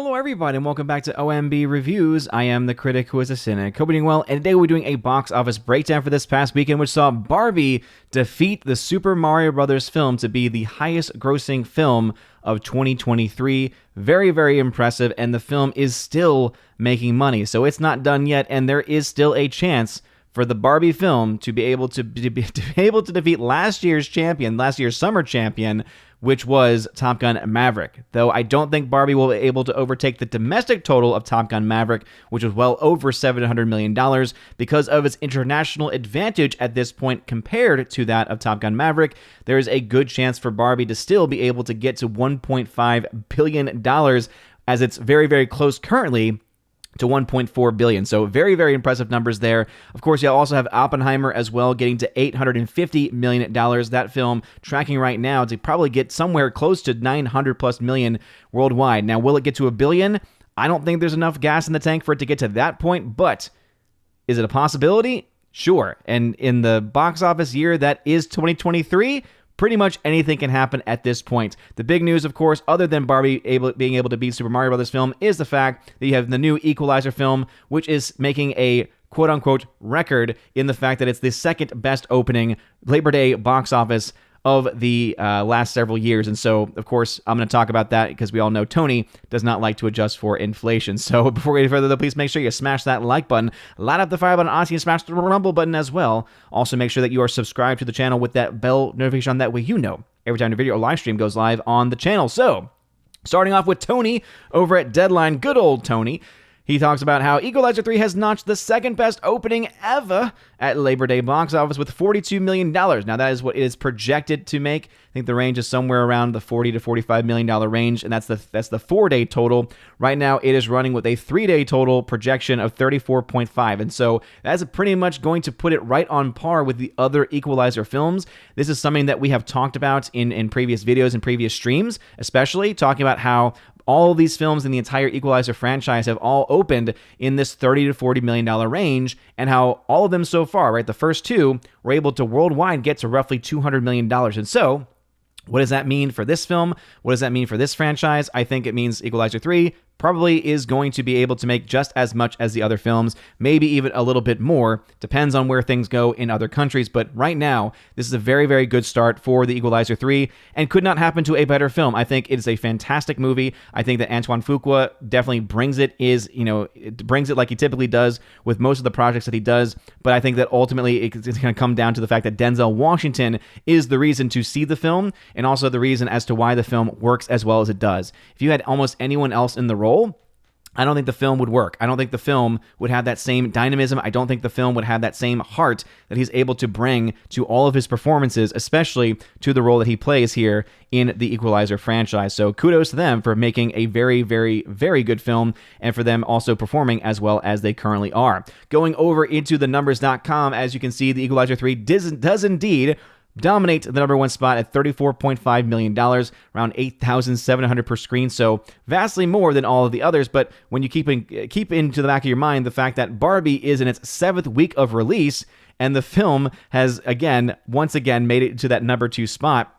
Hello everybody and welcome back to OMB Reviews. I am the critic who is a cynic. Hope you're doing well, and today we're doing a box office breakdown for this past weekend, which saw Barbie defeat the Super Mario Bros. Film to be the highest grossing film of 2023. Very, very impressive, and the film is still making money. So it's not done yet, and there is still a chance for the Barbie film to be able to defeat last year's summer champion, which was Top Gun Maverick. Though I don't think Barbie will be able to overtake the domestic total of Top Gun Maverick, which was well over $700 million, because of its international advantage at this point compared to that of Top Gun Maverick. There is a good chance for Barbie to still be able to get to $1.5 billion, as it's very, very close currently to $1.4 billion. So very, very impressive numbers there. Of course, you also have Oppenheimer as well, getting to $850 million. That film tracking right now to probably get somewhere close to 900 plus million worldwide. Now, will it get to $1 billion? I don't think there's enough gas in the tank for it to get to that point, but is it a possibility? Sure. And in the box office year that is 2023, pretty much anything can happen at this point. The big news, of course, other than Barbie being able to beat Super Mario Bros. Film, is the fact that you have the new Equalizer film, which is making a quote-unquote record in the fact that it's the second best opening Labor Day box office of the last several years. And so, of course, I'm going to talk about that because we all know Tony does not like to adjust for inflation. So before we go any further, though, please make sure you smash that like button, light up the fire button, honestly, and smash the rumble button as well. Also, make sure that you are subscribed to the channel with that bell notification on. That way you know every time a video or live stream goes live on the channel. So, starting off with Tony over at Deadline, good old Tony. He talks about how Equalizer 3 has notched the second best opening ever at Labor Day box office with $42 million. Now, that is what it is projected to make. I think the range is somewhere around the $40 to $45 million range, and that's the 4-day total. Right now, it is running with a 3-day total projection of 34.5, and so that's pretty much going to put it right on par with the other Equalizer films. This is something that we have talked about in previous videos and previous streams, especially talking about how all of these films in the entire Equalizer franchise have all opened in this $30 to $40 million range, and how all of them so far, right, the first two, were able to worldwide get to roughly $200 million. And so, what does that mean for this film? What does that mean for this franchise? I think it means Equalizer 3 probably is going to be able to make just as much as the other films, maybe even a little bit more. Depends on where things go in other countries, but right now, this is a very, very good start for the Equalizer 3, and could not happen to a better film. I think it is a fantastic movie. I think that Antoine Fuqua definitely brings it like he typically does with most of the projects that he does, but I think that ultimately it's going to come down to the fact that Denzel Washington is the reason to see the film, and also the reason as to why the film works as well as it does. If you had almost anyone else in the role, I don't think the film would work. I don't think the film would have that same dynamism. I don't think the film would have that same heart that he's able to bring to all of his performances, especially to the role that he plays here in the Equalizer franchise. So kudos to them for making a very, very, very good film, and for them also performing as well as they currently are. Going over into the numbers.com, as you can see, the Equalizer 3 does indeed dominate the number one spot at $34.5 million, around $8,700 per screen, so vastly more than all of the others. But when you keep into the back of your mind the fact that Barbie is in its 7th week of release, and the film has once again made it to that number 2 spot,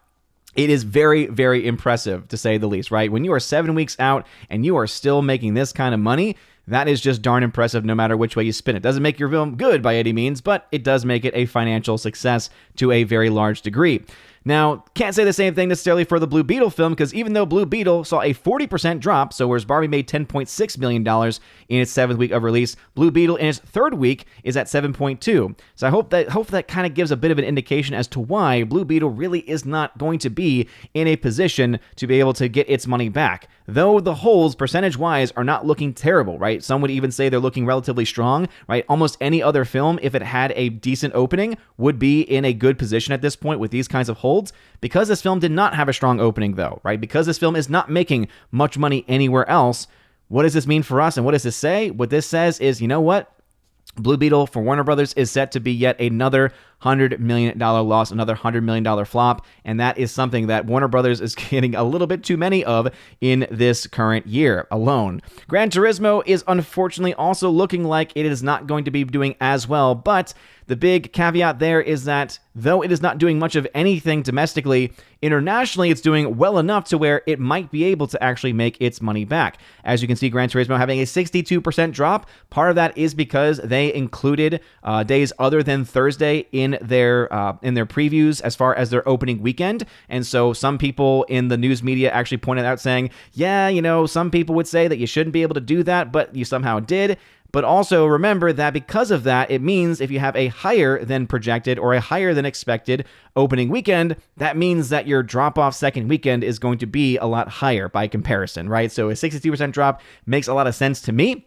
it is very, very impressive, to say the least, right? When you are 7 weeks out and you are still making this kind of money, that is just darn impressive no matter which way you spin it. Doesn't make your film good by any means, but it does make it a financial success to a very large degree. Now, can't say the same thing necessarily for the Blue Beetle film, because even though Blue Beetle saw a 40% drop, so whereas Barbie made $10.6 million in its 7th week of release, Blue Beetle in its 3rd week is at 7.2. So I hope that kind of gives a bit of an indication as to why Blue Beetle really is not going to be in a position to be able to get its money back. Though the holds, percentage-wise, are not looking terrible, right? Some would even say they're looking relatively strong, right? Almost any other film, if it had a decent opening, would be in a good position at this point with these kinds of holds. Because this film did not have a strong opening, though, right? Because this film is not making much money anywhere else, what does this mean for us, and what does this say? What this says is, you know what? Blue Beetle for Warner Brothers is set to be yet another $100 million loss, another $100 million flop, and that is something that Warner Brothers is getting a little bit too many of in this current year alone. Gran Turismo is unfortunately also looking like it is not going to be doing as well, but the big caveat there is that though it is not doing much of anything domestically, internationally it's doing well enough to where it might be able to actually make its money back. As you can see, Gran Turismo having a 62% drop. Part of that is because they included days other than Thursday in their previews as far as their opening weekend. And so some people in the news media actually pointed out saying, yeah, some people would say that you shouldn't be able to do that, but you somehow did. But also remember that because of that, it means if you have a higher than projected or a higher than expected opening weekend, that means that your drop-off second weekend is going to be a lot higher by comparison, right? So a 62% drop makes a lot of sense to me.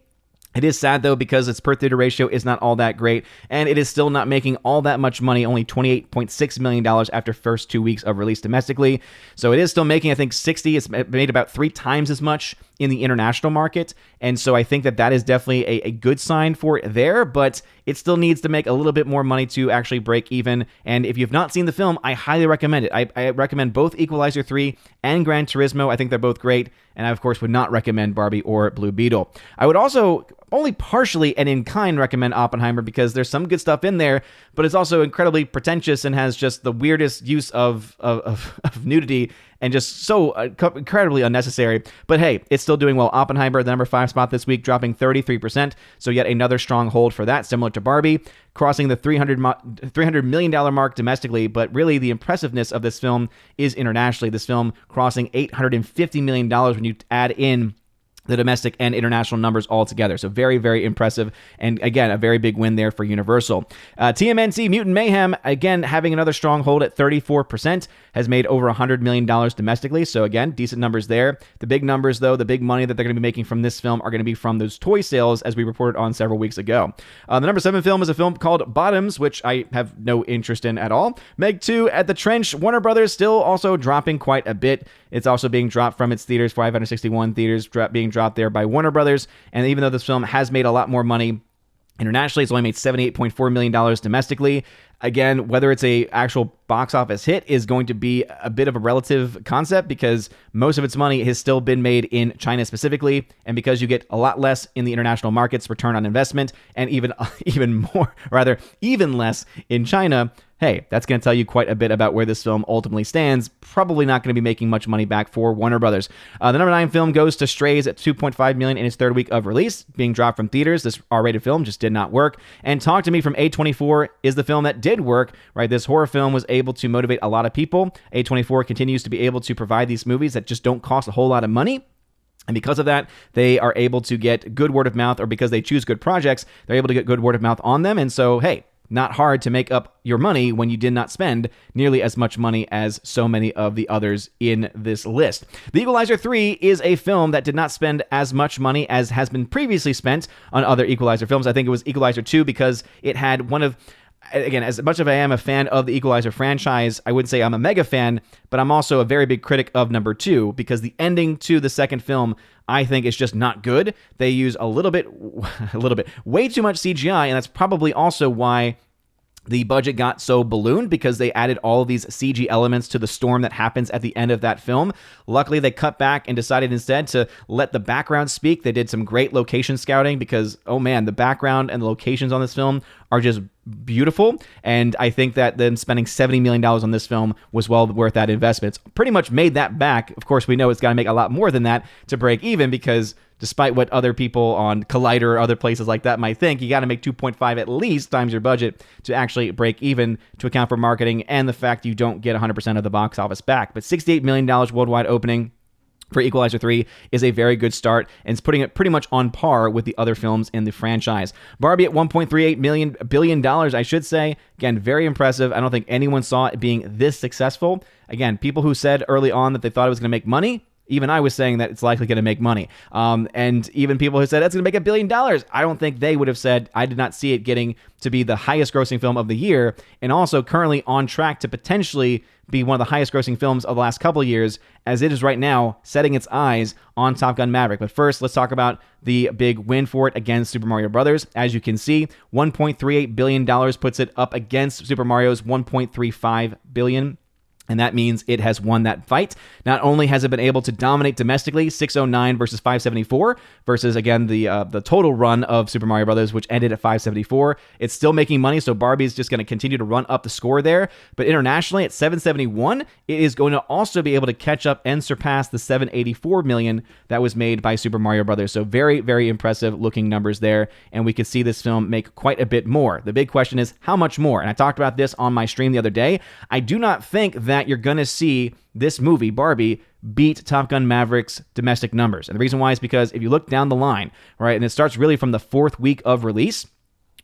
It is sad, though, because its per-theater ratio is not all that great, and it is still not making all that much money, only $28.6 million after first 2 weeks of release domestically. So it is still making, I think, 60. It's made about 3 times as much in the international market, and so I think that is definitely a good sign for it there, but it still needs to make a little bit more money to actually break even. And if you've not seen the film, I highly recommend it. I recommend both Equalizer 3 and Gran Turismo. I think they're both great, and I, of course, would not recommend Barbie or Blue Beetle. I would also only partially and in kind recommend Oppenheimer because there's some good stuff in there, but it's also incredibly pretentious and has just the weirdest use of nudity and just so incredibly unnecessary. But hey, it's still doing well. Oppenheimer, the number 5 spot this week, dropping 33%. So yet another strong hold for that, similar to Barbie, crossing the $300 million mark domestically. But really the impressiveness of this film is internationally. This film crossing $850 million when you add in the domestic and international numbers all together. So very, very impressive. And again, a very big win there for Universal. TMNT Mutant Mayhem, again, having another strong hold at 34%, has made over $100 million domestically. So again, decent numbers there. The big numbers, though, the big money that they're going to be making from this film are going to be from those toy sales, as we reported on several weeks ago. The number 7 film is a film called Bottoms, which I have no interest in at all. Meg 2 at the Trench. Warner Brothers still also dropping quite a bit. It's also being dropped from its theaters, 561 theaters being dropped there by Warner Brothers. And even though this film has made a lot more money internationally, it's only made $78.4 million domestically. Again, whether it's a actual box office hit is going to be a bit of a relative concept because most of its money has still been made in China specifically, and because you get a lot less in the international markets return on investment, and even less in China. Hey, that's going to tell you quite a bit about where this film ultimately stands. Probably not going to be making much money back for Warner Brothers. The number 9 film goes to Strays at $2.5 million in its 3rd week of release, being dropped from theaters. This R-rated film just did not work. And Talk to Me from A24 is the film that did work, right? This horror film was able to motivate a lot of people. A24 continues to be able to provide these movies that just don't cost a whole lot of money. And because of that, they are able to get good word of mouth, or because they choose good projects, they're able to get good word of mouth on them. And so, hey, not hard to make up your money when you did not spend nearly as much money as so many of the others in this list. The Equalizer 3 is a film that did not spend as much money as has been previously spent on other Equalizer films. I think it was Equalizer 2 because it had one of... Again, as much as I am a fan of the Equalizer franchise, I wouldn't say I'm a mega fan, but I'm also a very big critic of number 2 because the ending to the second film, I think, is just not good. They use way too much CGI, and that's probably also why the budget got so ballooned, because they added all of these CG elements to the storm that happens at the end of that film. Luckily, they cut back and decided instead to let the background speak. They did some great location scouting because, oh man, the background and the locations on this film are just beautiful. And I think that them spending $70 million on this film was well worth that investment. It's pretty much made that back. Of course, we know it's got to make a lot more than that to break even, because despite what other people on Collider or other places like that might think, you got to make 2.5 at least times your budget to actually break even, to account for marketing and the fact you don't get 100% of the box office back. But $68 million worldwide opening for Equalizer 3 is a very good start, and it's putting it pretty much on par with the other films in the franchise. Barbie at $1.38 billion, I should say. Again, very impressive. I don't think anyone saw it being this successful. Again, people who said early on that they thought it was going to make money, even I was saying that it's likely going to make money. And even people who said it's going to make $1 billion, I don't think they would have said, I did not see it getting to be the highest grossing film of the year, and also currently on track to potentially be one of the highest grossing films of the last couple of years, as it is right now setting its eyes on Top Gun Maverick. But first, let's talk about the big win for it against Super Mario Brothers. As you can see, $1.38 billion puts it up against Super Mario's $1.35 billion. And that means it has won that fight. Not only has it been able to dominate domestically, 609 versus 574, versus, again, the total run of Super Mario Brothers, which ended at 574. It's still making money, so Barbie's just going to continue to run up the score there. But internationally, at 771, it is going to also be able to catch up and surpass the 784 million that was made by Super Mario Brothers. So very, very impressive looking numbers there, and we could see this film make quite a bit more. The big question is, how much more? And I talked about this on my stream the other day. I do not think that you're going to see this movie, Barbie, beat Top Gun Maverick's domestic numbers. And the reason why is because if you look down the line, right, and it starts really from the 4th week of release.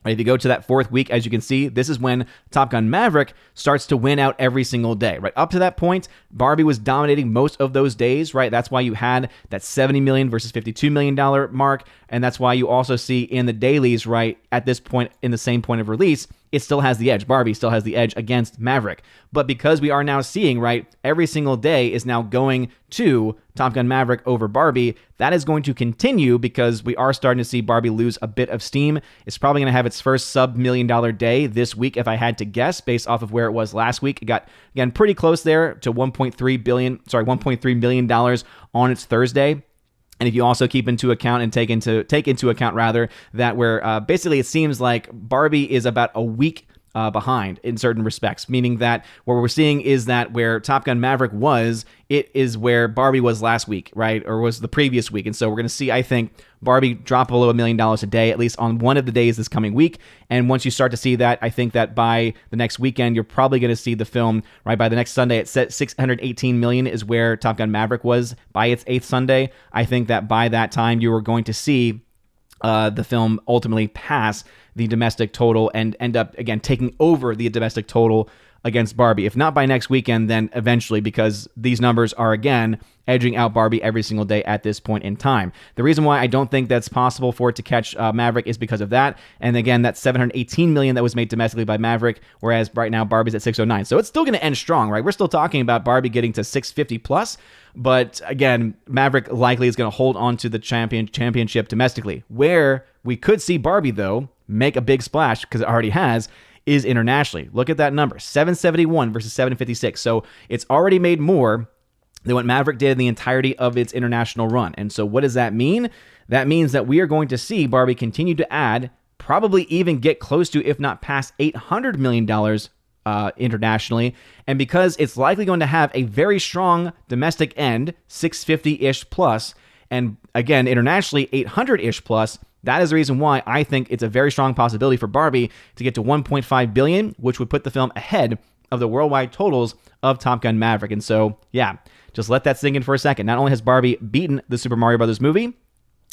If you go to that 4th week, as you can see, this is when Top Gun Maverick starts to win out every single day, right? Up to that point, Barbie was dominating most of those days, right? That's why you had that $70 million versus $52 million mark, and that's why you also see in the dailies, right, at this point, in the same point of release, it still has the edge. Barbie still has the edge against Maverick. But because we are now seeing, right, every single day is now going to Top Gun Maverick over Barbie, that is going to continue because we are starting to see Barbie lose a bit of steam. It's probably going to have its first sub-$1 million day this week, if I had to guess, based off of where it was last week. It got, again, pretty close there to $1.3 million on its Thursday. And if you also keep into account and take into account rather that where basically it seems like Barbie is about a week behind in certain respects, meaning that what we're seeing is that where Top Gun Maverick was, it is where Barbie was last week, right? Or was the previous week. And so we're going to see, I think, Barbie drop below $1 million a day, at least on one of the days this coming week. And once you start to see that, I think that by the next weekend, you're probably going to see the film, right, by the next Sunday, it's set 618 million is where Top Gun Maverick was by its 8th Sunday. I think that by that time, you are going to see the film ultimately pass the domestic total and end up, again, taking over the domestic total against Barbie. If not by next weekend, then eventually, because these numbers are, again, edging out Barbie every single day at this point in time. The reason why I don't think that's possible for it to catch Maverick is because of that. And again, that's 718 million that was made domestically by Maverick, whereas right now Barbie's at 609. So it's still going to end strong, right? We're still talking about Barbie getting to 650 plus. But again, Maverick likely is going to hold on to the championship domestically. Where we could see Barbie, though, make a big splash, because it already has, is internationally. Look at that number, 771 versus 756. So it's already made more than what Maverick did in the entirety of its international run. And so what does that mean? That means that we are going to see Barbie continue to add, probably even get close to, if not past $800 million internationally. And because it's likely going to have a very strong domestic end, 650-ish plus, and again, internationally, 800-ish plus, that is the reason why I think it's a very strong possibility for Barbie to get to $1.5 billion, which would put the film ahead of the worldwide totals of Top Gun Maverick. And so, yeah, just let that sink in for a second. Not only has Barbie beaten the Super Mario Brothers movie,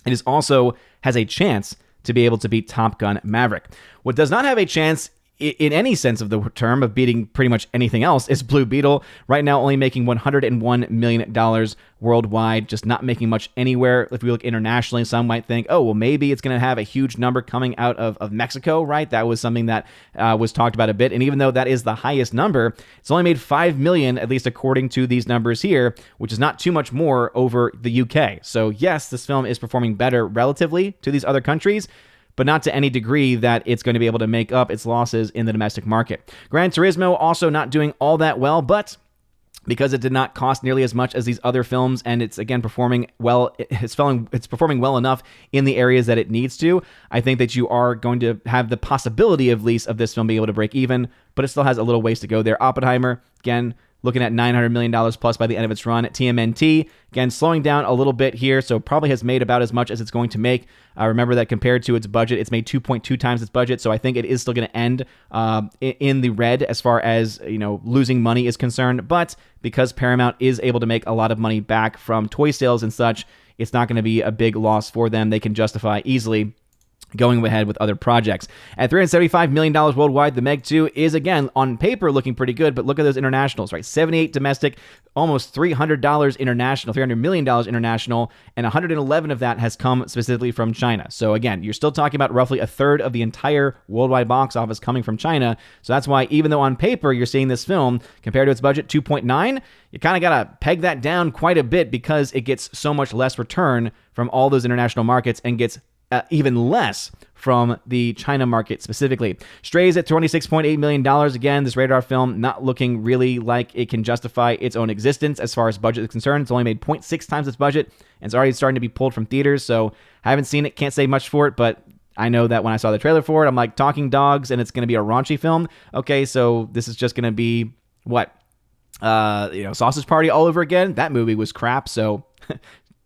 it is also has a chance to be able to beat Top Gun Maverick. What does not have a chance in any sense of the term of beating pretty much anything else is Blue Beetle, right now only making $101 million worldwide, just not making much anywhere. If we look internationally, some might think, oh, well, maybe it's going to have a huge number coming out of Mexico, right? That was something that was talked about a bit. And even though that is the highest number, it's only made $5 million, at least according to these numbers here, which is not too much more over the UK. So yes, this film is performing better relatively to these other countries, but not to any degree that it's going to be able to make up its losses in the domestic market. Gran Turismo also not doing all that well, but because it did not cost nearly as much as these other films, and it's, again, performing well, it's performing well enough in the areas that it needs to, I think that you are going to have the possibility, at least, of this film being able to break even, but it still has a little ways to go there. Oppenheimer, again, looking at $900 million plus by the end of its run. At TMNT, again, slowing down a little bit here, so probably has made about as much as it's going to make. Remember that compared to its budget, it's made 2.2 times its budget, so I think it is still going to end in the red as far as, losing money is concerned. But because Paramount is able to make a lot of money back from toy sales and such, it's not going to be a big loss for them. They can justify easily going ahead with other projects. At $375 million worldwide, The Meg 2 is, again, on paper looking pretty good, but look at those internationals, right? 78 domestic, almost $300 international, $300 million international, and 111 of that has come specifically from China. So again, you're still talking about roughly a third of the entire worldwide box office coming from China. So that's why, even though on paper you're seeing this film, compared to its budget, 2.9, you kind of got to peg that down quite a bit because it gets so much less return from all those international markets and gets even less from the China market specifically. Strays at $26.8 million. Again, this radar film not looking really like it can justify its own existence as far as budget is concerned. It's only made 0.6 times its budget, and it's already starting to be pulled from theaters, so I haven't seen it, can't say much for it, but I know that when I saw the trailer for it, I'm like, talking dogs, and it's going to be a raunchy film. Okay, so this is just going to be, what? Sausage Party all over again? That movie was crap, so...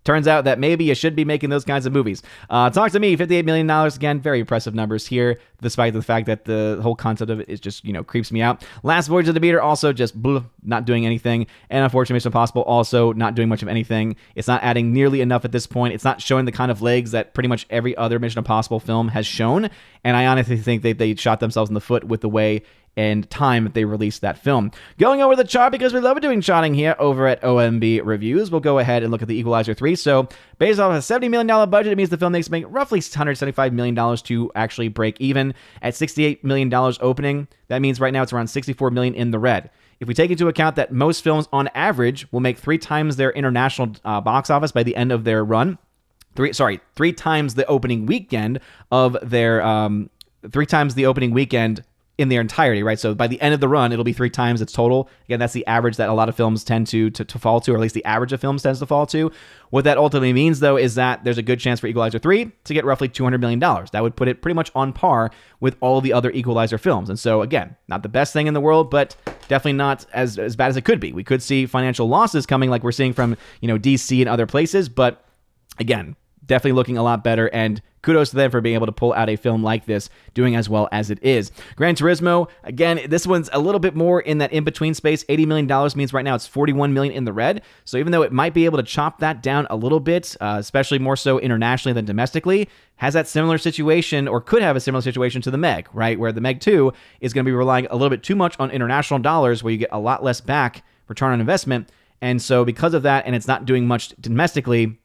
Turns out that maybe you should be making those kinds of movies. Talk to me, $58 million. Again, very impressive numbers here, despite the fact that the whole concept of it is just, creeps me out. Last Voyage of the Demeter, also just not doing anything. And unfortunately, Mission Impossible, also not doing much of anything. It's not adding nearly enough at this point. It's not showing the kind of legs that pretty much every other Mission Impossible film has shown. And I honestly think they shot themselves in the foot with the way and time that they released that film. Going over the chart, because we love doing charting here over at OMB Reviews, we'll go ahead and look at the Equalizer 3. So, based off a $70 million budget, it means the film needs to make roughly $175 million to actually break even. At $68 million opening, that means right now it's around $64 million in the red. If we take into account that most films on average will make 3 times their international box office by the end of their run, 3 times the opening weekend of their 3 times the opening weekend in their entirety, right? So by the end of the run, it'll be 3 times its total. Again, that's the average that a lot of films tend to fall to, or at least the average of films tends to fall to. What that ultimately means, though, is that there's a good chance for Equalizer 3 to get roughly $200 million. That would put it pretty much on par with all the other Equalizer films. And so, again, not the best thing in the world, but definitely not as bad as it could be. We could see financial losses coming like we're seeing from, DC and other places, but again, definitely looking a lot better, and kudos to them for being able to pull out a film like this, doing as well as it is. Gran Turismo, again, this one's a little bit more in that in-between space. $80 million means right now it's $41 million in the red. So even though it might be able to chop that down a little bit, especially more so internationally than domestically, has that similar situation, or could have a similar situation to the Meg, right? Where the Meg 2 is going to be relying a little bit too much on international dollars, where you get a lot less back return on investment. And so because of that, and it's not doing much domestically,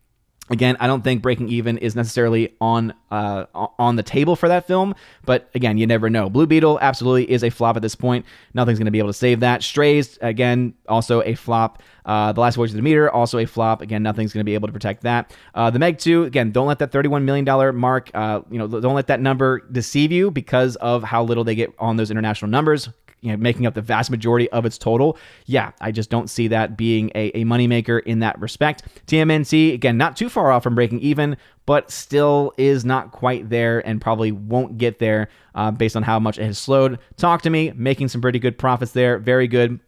again, I don't think breaking even is necessarily on the table for that film, but again, you never know. Blue Beetle absolutely is a flop at this point. Nothing's going to be able to save that. Strays, again, also a flop. The Last Voyage of the Demeter, also a flop. Again, nothing's going to be able to protect that. The Meg 2, again, don't let that $31 million mark, don't let that number deceive you because of how little they get on those international numbers, making up the vast majority of its total. Yeah, I just don't see that being a moneymaker in that respect. TMNT, again, not too far off from breaking even, but still is not quite there and probably won't get there based on how much it has slowed. Talk to Me, making some pretty good profits there. Very good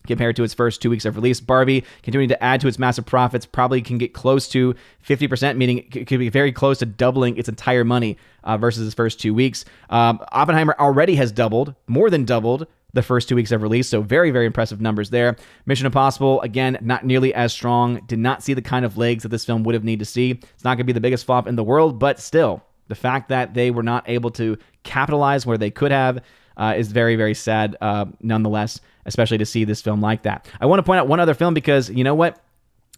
compared to its first 2 weeks of release. Barbie, continuing to add to its massive profits, probably can get close to 50%, meaning it could be very close to doubling its entire money versus its first 2 weeks. Oppenheimer already has doubled, more than doubled, the first 2 weeks of release, so very, very impressive numbers there. Mission Impossible, again, not nearly as strong. Did not see the kind of legs that this film would have needed to see. It's not going to be the biggest flop in the world, but still, the fact that they were not able to capitalize where they could have is very, very sad nonetheless, especially to see this film like that. I want to point out one other film because, you know what?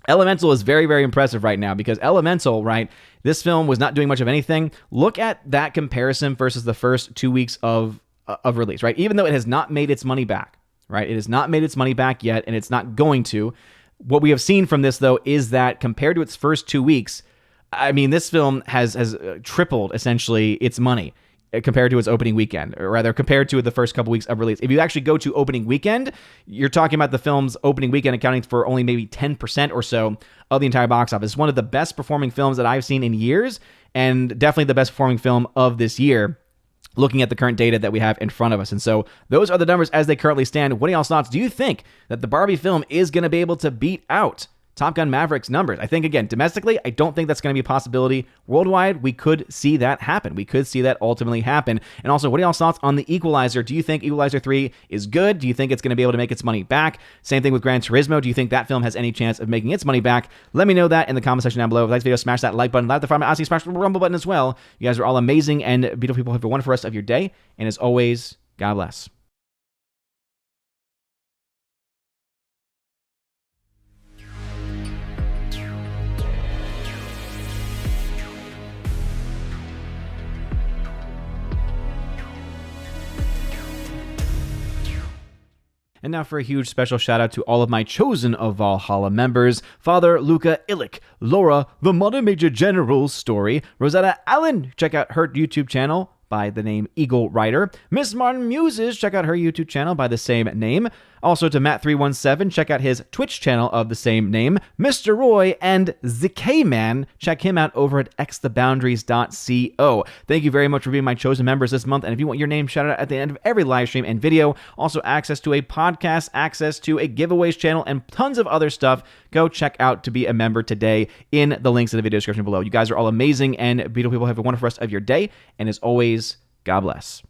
Elemental is very, very impressive right now because Elemental, right, this film was not doing much of anything. Look at that comparison versus the first 2 weeks of release, right? Even though it has not made its money back, right? It has not made its money back yet, and it's not going to. What we have seen from this, though, is that compared to its first 2 weeks, I mean, this film has tripled, essentially, its money compared to its opening weekend, or rather, compared to the first couple weeks of release. If you actually go to opening weekend, you're talking about the film's opening weekend accounting for only maybe 10% or so of the entire box office. It's one of the best performing films that I've seen in years, and definitely the best performing film of this year, looking at the current data that we have in front of us. And so those are the numbers as they currently stand. What are y'all's thoughts? Do you think that the Barbie film is going to be able to beat out Top Gun Maverick's numbers. I think, again, domestically, I don't think that's going to be a possibility. Worldwide, we could see that happen. We could see that ultimately happen. And also, what are y'all's thoughts on the Equalizer? Do you think Equalizer 3 is good? Do you think it's going to be able to make its money back? Same thing with Gran Turismo. Do you think that film has any chance of making its money back? Let me know that in the comment section down below. If you like this video, smash that like button. Like the farm, I'll see you smash the rumble button as well. You guys are all amazing and beautiful people. Have a wonderful rest of your day. And as always, God bless. And now for a huge special shout out to all of my Chosen of Valhalla members: Father Luca Illich, Laura, the Mother Major General's Story, Rosetta Allen, check out her YouTube channel by the name Eagle Rider, Miss Martin Muses, check out her YouTube channel by the same name. Also to Matt317, check out his Twitch channel of the same name. Mr. Roy and ZK-Man, check him out over at xtheboundaries.co. Thank you very much for being my chosen members this month. And if you want your name shouted out at the end of every live stream and video, also access to a podcast, access to a giveaways channel, and tons of other stuff, go check out to be a member today in the links in the video description below. You guys are all amazing and beautiful people. Have a wonderful rest of your day. And as always, God bless.